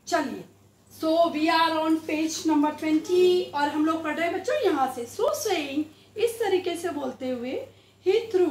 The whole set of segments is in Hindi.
चलिए, so we are on page number 20 और हम लोग पढ़ रहे हैं बच्चों यहाँ से। सो सेइंग, इस तरीके से बोलते हुए, ही through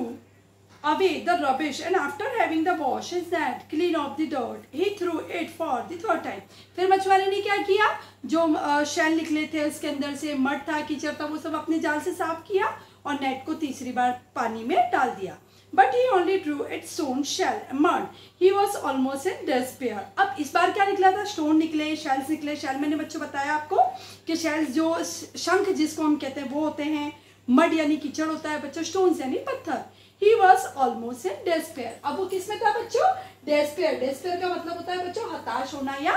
away the rubbish and after having the wash his net clean off the dirt he threw it for the third time। फिर मछुआरे ने क्या किया, जो शेल निकले थे उसके अंदर से मड था, कीचड़ था, वो सब अपने जाल से साफ किया और नेट को तीसरी बार पानी में डाल दिया। But he only drew its stone shell mud. He was almost in despair। अब इस बार क्या निकला था, स्टोन निकले, शेल्स निकले। शेल मैंने बच्चों बताया आपको कि शेल्स जो शंख जिसको हम कहते हैं वो होते हैं, मड यानी कीचड़ होता है बच्चों, स्टोन्स यानी पत्थर। He was almost in despair। अब वो किस में था बच्चों, despair। despair का मतलब होता है बच्चों हताश होना या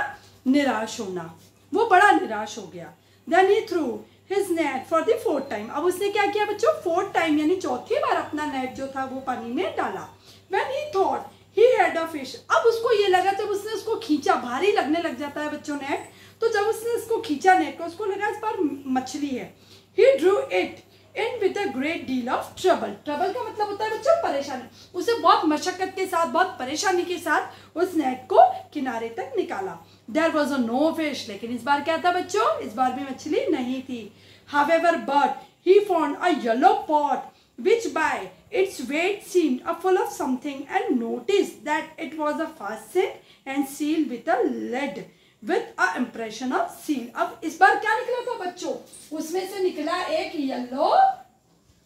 निराश होना। वो बड़ा निराश हो गया। Then he threw his net for the fourth time। अब उसने क्या किया बच्चों, fourth time यानी चौथी बार अपना नेट जो था वो पानी में डाला। When he thought he had a fish। अब उसको ये लगा, जब उसने उसको खींचा, भारी लगने लग जाता है बच्चों नेट, तो जब उसने उसको खींचा नेट को, उसको लगा इस बार मछली है। He drew it in with a great deal of trouble। Trouble का मतलब होता है बच्चों परेशानी। उसे बहुत मशक्कत के साथ, बहुत परेशानी के साथ उस नेट को किनारे तक निकाला। There was a no fish। लेकिन इस बार क्या था बच्चों, इस बार भी मछली नहीं थी। However, but he found a yellow pot which by its weight seemed full of something and noticed that it was fastened and sealed with a lead with a impression of seal। अब इस बार क्या निकला था बच्चों, उसमें से निकला एक येलो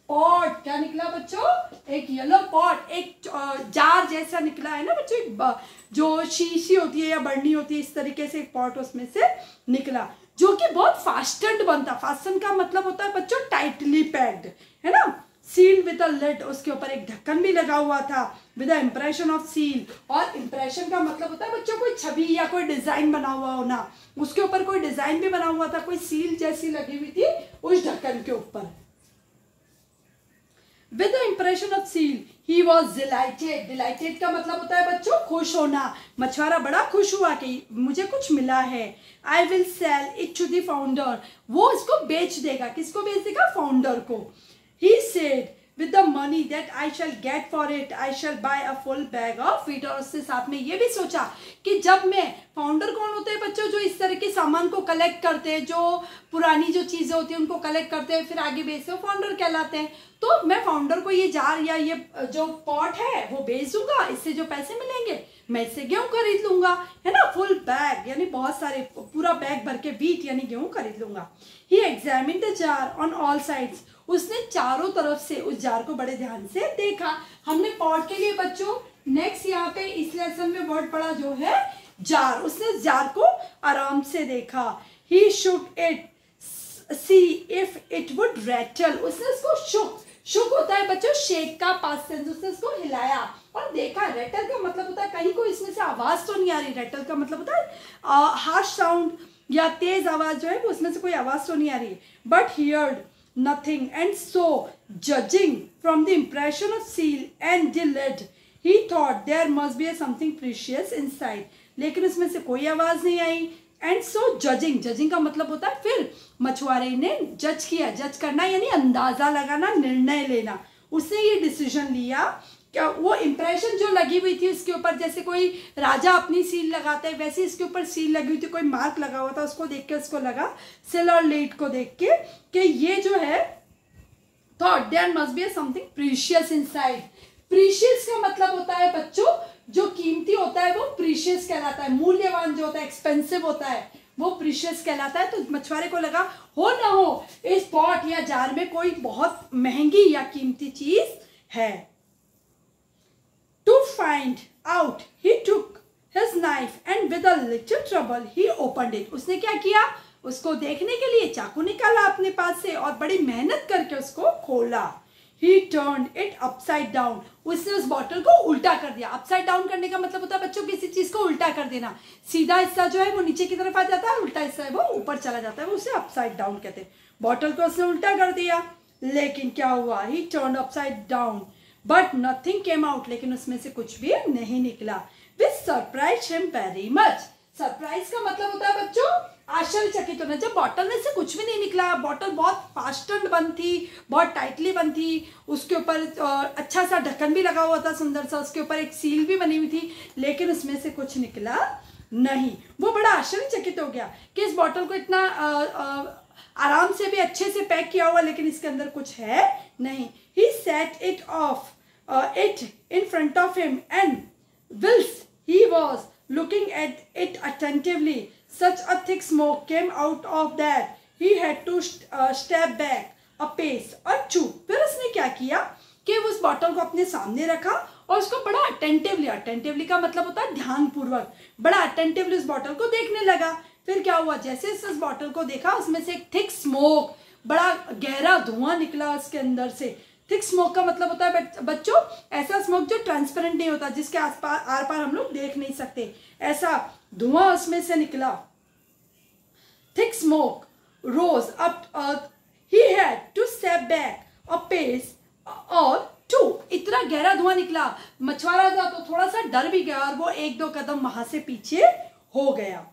पॉट। क्या निकला बच्चों, एक येलो पॉट, एक जार जैसा निकला है ना बच्चों, एक जो शीशी होती है या बर्नी होती है, इस तरीके से एक पॉट उसमें से निकला, जो कि बहुत फास्टेंड बनता। फास्टन का मतलब होता है बच्चों टाइटली पैक्ड, है ना। सील विद अ लिड, उसके ऊपर एक ढक्कन भी लगा हुआ था। With a impression of seal, और इम्प्रेशन का मतलब होता है बच्चों कोई छवि या कोई डिजाइन बना हुआ होना। उसके ऊपर कोई डिजाइन भी बना हुआ था, कोई सील जैसी लगी हुई थी उस ढक्कन के ऊपर। With the impression of seal he was dilated. Dilated का मतलब होता है बच्चों खुश होना। मछुआरा बड़ा खुश हुआ कि मुझे कुछ मिला है। I will sell it to the founder. वो इसको बेच देगा, किसको बेच देगा, फाउंडर को। He said, with the money that I shall get for it, I shall buy a full bag of wheat। और उससे साथ में ये भी सोचा कि जब मैं, फाउंडर कौन होते हैं बच्चों, जो इस तरह के सामान को कलेक्ट करते हैं, जो पुरानी जो चीज़ें होती हैं उनको कलेक्ट करते हैं फिर आगे बेचते हैं, फाउंडर कहलाते हैं। तो मैं फाउंडर को ये जार या ये जो पॉट है वो बेच दूंगा, इससे जो पैसे मिलेंगे मैं इससे गेहूँ खरीद लूंगा, है ना। फुल बैग यानी बहुत सारे, पूरा बैग भर के व्हीट यानी गेहूँ खरीद लूंगा। He examine the jar on all sides. उसने चारों तरफ से उस जार को बड़े ध्यान से देखा। हमने पॉट के लिए बच्चों नेक्स्ट यहाँ पे इस लेसन में वर्ड पढ़ा जो है जार। उसने जार को आराम से देखा। He shook it see if it would rattle. उसने उसको शुक होता है बच्चों शेक का पास्ट टेंस। उसने उसको हिलाया और देखा। रैटल का मतलब होता है कहीं को इसमें से आवाज तो नहीं आ रही। रैटल का मतलब होता है हार्श साउंड या तेज आवाज जो है वो, उसमें से कोई आवाज तो नहीं आ रही। But heard nothing, and so judging from the impression of seal and the lid he thought there must be something precious inside। लेकिन उसमें से कोई आवाज नहीं आई। and so judging का मतलब होता है फिर मछुआरे ने जज किया। जज करना यानी अंदाजा लगाना, निर्णय लेना। उसने ये डिसीजन लिया क्या, वो इम्प्रेशन जो लगी हुई थी उसके ऊपर, जैसे कोई राजा अपनी सील लगाते हैं वैसे इसके ऊपर सील लगी हुई थी, कोई मार्क लगा हुआ था, उसको देख के उसको लगा, सेल और लेट को देख के, कि ये जो है thought there must be something precious inside. Precious का मतलब होता है बच्चों जो कीमती होता है वो प्रीशियस कहलाता है। मूल्यवान जो होता है, एक्सपेंसिव होता है, वो प्रीशियस कहलाता है। तो मछुआरे को लगा हो ना हो इस पॉट या जार में कोई बहुत महंगी या कीमती चीज है। To find out, he took his knife and with a little trouble he opened it। उसने क्या किया, उसको देखने के लिए चाकू निकाला अपने पास से और बड़ी मेहनत करके उसको खोला। He turned it upside down। उसने उस बॉटल को उल्टा कर दिया। अपसाइड डाउन करने का मतलब होता है बच्चों किसी चीज को उल्टा कर देना। सीधा हिस्सा जो है वो नीचे की तरफ आ जाता है, उल्टा हिस्सा है वो ऊपर चला जाता है, वो उसे अपसाइड डाउन कहते हैं। बॉटल को उसने उल्टा कर दिया, लेकिन क्या हुआ, he turned upside down but nothing came out. लेकिन उसमें से कुछ भी नहीं निकला। Which surprise him very much. Surprise का मतलब होता है बच्चों आश्चर्यचकित होना। जब बॉटल में से कुछ भी नहीं निकला, बॉटल बहुत फास्टेंड बंद थी, बहुत टाइटली बंद थी, उसके ऊपर अच्छा सा ढक्कन भी लगा हुआ था सुंदर सा, उसके ऊपर एक सील भी बनी हुई थी, लेकिन उसमें से कुछ निकला नहीं। वो बड़ा आश्चर्यचकित हो गया कि इस बॉटल को इतना आराम से भी अच्छे से पैक किया हुआ, लेकिन इसके अंदर कुछ है नहीं। He set it in front of him, and whilst he was looking at it attentively, such a thick smoke came out of that he had to step back a pace or two. फिर उसने क्या किया कि उस बॉटल को अपने सामने रखा और उसको बड़ा अटेंटिवली का मतलब होता है ध्यानपूर्वक, बड़ा अटेंटिवली उस बॉटल को देखने लगा। फिर क्या हुआ, जैसे इस बॉटल को देखा उसमें से एक थिक स्मोक, बड़ा गहरा धुआं निकला उसके अंदर से। थिक स्मोक का मतलब होता है बच्चों ऐसा स्मोक जो ट्रांसपेरेंट नहीं होता, जिसके आर पार हम लोग देख नहीं सकते, ऐसा धुआं उसमें से निकला। Thick smoke rose up, he had to step back a pace or two. इतना गहरा धुआं निकला, मछुआरा था तो थोड़ा सा डर भी गया और वो एक दो कदम वहां से पीछे हो गया।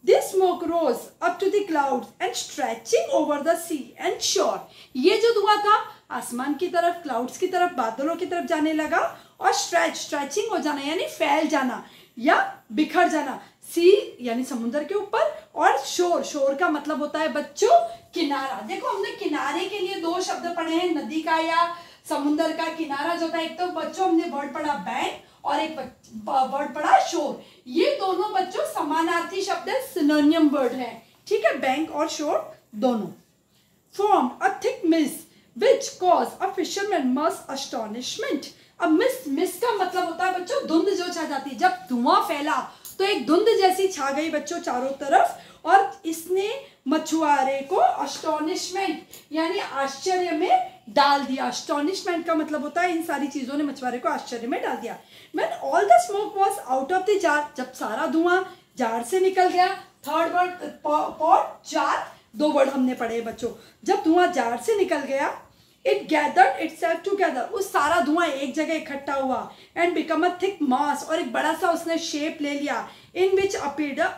This smoke rose up to the clouds and stretching over the sea and shore. ये जो धुआं था आसमान की तरफ, क्लाउड्स की तरफ, बादलों की तरफ जाने लगा और स्ट्रेचिंग हो जाना यानी फैल जाना या बिखर जाना। सी यानी समुद्र के ऊपर, और शोर का मतलब होता है बच्चों किनारा। देखो हमने किनारे के लिए दो शब्द पढ़े हैं, नदी का या समुद्र का किनारा जो था। एक तो बच्चों हमने वर्ड पढ़ा बैंक और एक वर्ड पढ़ा शोर। ये दोनों बच्चों समानार्थी शब्द है, सिनोनिम वर्ड है, ठीक है, बैंक और शोर दोनों। Form a thick mist which cause a fisherman much astonishment. अब मिस्ट का मतलब होता है बच्चों धुंध जो छा जाती है। जब धुआं फैला तो एक धुंध जैसी छा गई बच्चों चारों तरफ, और इसने मछुआरे को अस्टोनिशमेंट यानी आश्चर्य में डाल दिया। अस्टोनिशमेंट का मतलब होता है इन सारी चीजों ने मछुआरे को आश्चर्य में डाल दिया। When all the smoke was out of the jar, जब सारा धुआं जार से निकल गया। थर्ड वर्ड पॉट जार, दो वर्ड हमने पढ़े बच्चों। जब धुआं जार से निकल गया, it gathered itself together, उस सारा धुआं एक जगह इकट्ठा हुआ, and become a thick mass, और एक बड़ा सा उसने शेप ले लिया, in which appeared a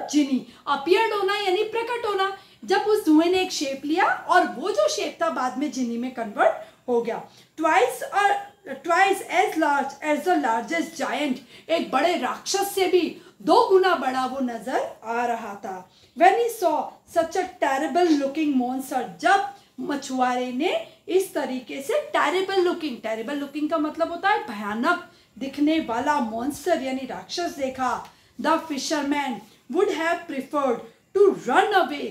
genie। appeared होना यानी प्रकट होना। जब उस धुएं ने एक शेप लिया और वो जो शेप था बाद में जिनी में कन्वर्ट हो गया। Twice as large as the largest giant, एक बड़े राक्षस से भी 2 गुना बड़ा वो नजर आ रहा था। When he saw such a terrible looking monster, जब मछुआरे ने इस तरीके से terrible looking का मतलब होता है भयानक दिखने वाला monster यानी राक्षस देखा, the fisherman would have preferred to run away।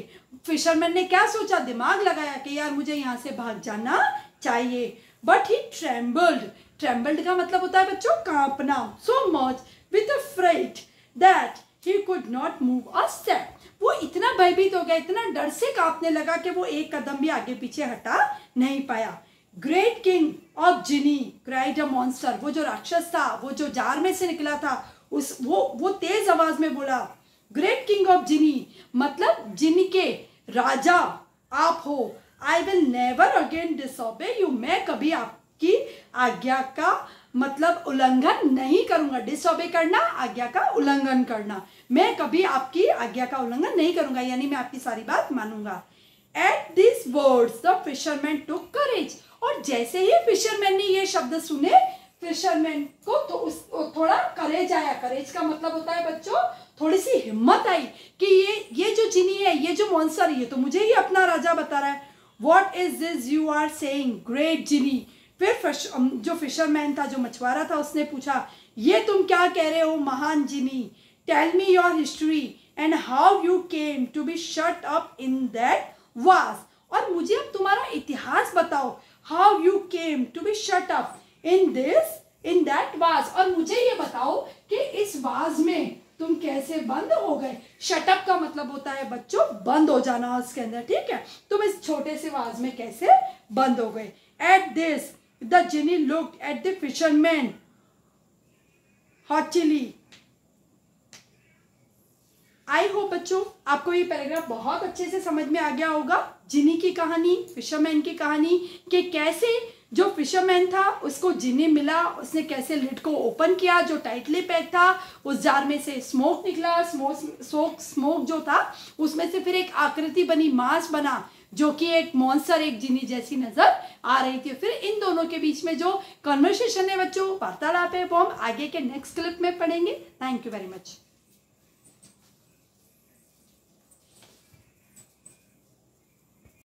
Fisherman ने क्या सोचा, दिमाग लगाया कि यार मुझे यहाँ से भाग जाना चाहिए। But he trembled का मतलब होता है बच्चों कांपना, so much with a fright that he could not move a step। वो इतना भयभीत हो गया, इतना डर से कांपने लगा कि वो एक कदम भी आगे पीछे हटा नहीं पाया। Great king of Genie cried a monster, वो जो राक्षस था, वो जो जार में से निकला था, वो तेज आवाज में बोला, ग्रेट किंग ऑफ जिनी मतलब जिनी के राजा आप हो। I will never again disobey you, मैं कभी आपकी आज्ञा का मतलब उल्लंघन नहीं करूंगा। डिसओबे करना, आज्ञा का उल्लंघन करना। मैं कभी आपकी आज्ञा का उल्लंघन नहीं करूंगा यानी मैं आपकी सारी बात मानूंगा। At this words the fisherman took courage, और जैसे ही फिशरमैन ने ये शब्द सुने, फिशरमैन को तो थोड़ा करेज आया। करेज का मतलब होता है बच्चों थोड़ी सी हिम्मत आई कि ये जो जिनी है, ये जो मॉन्स्टर है, ये तो मुझे ही अपना राजा बता रहा है। What is this you are saying, great genie? फिर जो फिशरमैन था, जो मछुआरा था, उसने पूछा, ये तुम क्या कह रहे हो महान जिनी? Tell me your history and how you came to be shut up in that vase। और मुझे अब तुम्हारा इतिहास बताओ। How you came to be shut up in that vase, और मुझे ये बताओ कि इस वाज में तुम कैसे बंद हो गए। शटअप का मतलब होता है बच्चों बंद हो जाना उसके अंदर, ठीक है। तुम इस छोटे से वाज में कैसे बंद हो गए। At this the genie looked at the fisherman haughtily. I hope बच्चों आपको ये पैराग्राफ बहुत अच्छे से समझ में आ गया होगा। जिनी की कहानी, फिशरमैन की कहानी, कि कैसे जो फिशरमैन था उसको जिनी मिला, उसने कैसे लिड को ओपन किया जो टाइटली पैक था, उस जार में से स्मोक निकला। स्मोक जो था उसमें से फिर एक आकृति बनी, मास बना, जो कि एक मॉन्स्टर, एक जिनी जैसी नजर आ रही थी। फिर इन दोनों के बीच में जो कन्वर्सेशन है बच्चों, वार्तालाप है, वो हम आगे के नेक्स्ट क्लिप में पढ़ेंगे। Thank you very much.